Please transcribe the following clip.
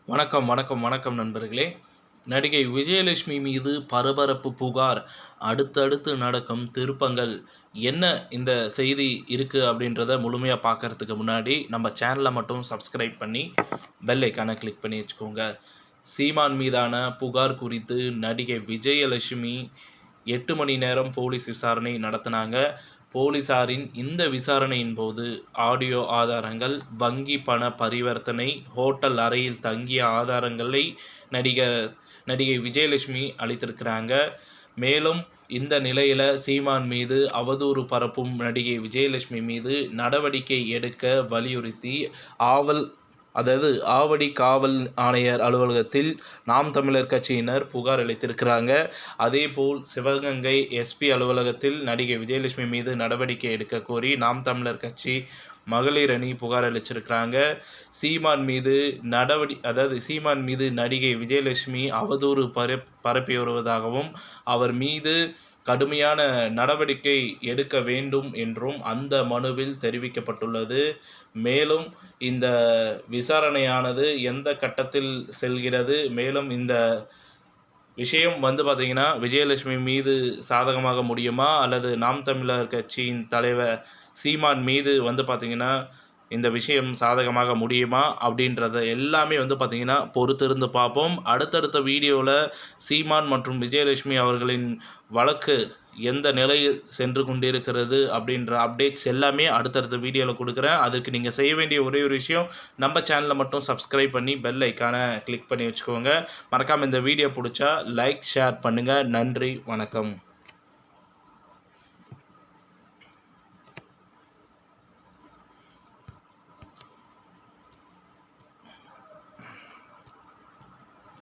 வணக்கம், வணக்கம், வணக்கம் நண்பர்களே. நடிகை விஜயலட்சுமி மீது பரபரப்பு புகார். அடுத்தடுத்து நடக்கும் திருப்பங்கள். என்ன இந்த செய்தி இருக்கு அப்படின்றத முழுமையா பார்க்கறதுக்கு முன்னாடி, நம்ம சேனல மட்டும் சப்ஸ்கிரைப் பண்ணி, பெல் ஐகான கிளிக் பண்ணி வச்சுக்கோங்க. சீமான் மீதான புகார் குறித்து நடிகை விஜயலட்சுமி 8 மணி நேரம் போலீஸ் விசாரணை நடத்தினாங்க. போலீசாரின் இந்த விசாரணையின் போது ஆடியோ ஆதாரங்கள், வங்கி பண பரிவர்த்தனை, ஹோட்டல் அறையில் தங்கிய ஆதாரங்களை நடிகை விஜயலட்சுமி அளித்திருக்கிறாங்க. மேலும் இந்த நிலையில சீமான் மீது அவதூறு பரப்பும் நடிகை விஜயலட்சுமி மீது நடவடிக்கை எடுக்க வலியுறுத்தி ஆவடி காவல் ஆணையர் அலுவலகத்தில் நாம் தமிழர் கட்சியினர் புகார் அளித்திருக்கிறாங்க. அதேபோல் சிவகங்கை எஸ்பி அலுவலகத்தில் நடிகை விஜயலட்சுமி மீது நடவடிக்கை எடுக்க கோரி நாம் தமிழர் கட்சி மகளிர் அணி புகார் அளிச்சிருக்கிறாங்க. சீமான் மீது நடிகை விஜயலட்சுமி அவதூறு பரப்பி வருவதாகவும், அவர் மீது கடுமையான நடவடிக்கை எடுக்க வேண்டும் என்றும் அந்த மனுவில் தெரிவிக்கப்பட்டுள்ளது. மேலும் இந்த விசாரணையானது எந்த கட்டத்தில் செல்கிறது, மேலும் இந்த விஷயம் பார்த்தீங்கன்னா விஜயலட்சுமி மீது சாதகமாக முடியுமா, அல்லது நாம் தமிழர் கட்சியின் தலைவர் சீமான் மீது பார்த்தீங்கன்னா இந்த விஷயம் சாதகமாக முடியுமா அப்படின்றத எல்லாமே பார்த்தீங்கன்னா பொறுத்திருந்து பார்ப்போம். அடுத்தடுத்த வீடியோவில் சீமான் மற்றும் விஜயலட்சுமி அவர்களின் வழக்கு எந்த நிலையில் சென்று கொண்டிருக்கிறது அப்படின்ற அப்டேட்ஸ் எல்லாமே அடுத்தடுத்த வீடியோவில் கொடுக்குறேன். அதுக்கு நீங்கள் செய்ய வேண்டிய ஒரே ஒரு விஷயம், நம்ம சேனலை மட்டும் சப்ஸ்கிரைப் பண்ணி பெல் ஐக்கானை கிளிக் பண்ணி வச்சுக்கோங்க. மறக்காமல் இந்த வீடியோ பிடிச்சா லைக், ஷேர் பண்ணுங்கள். நன்றி, வணக்கம்.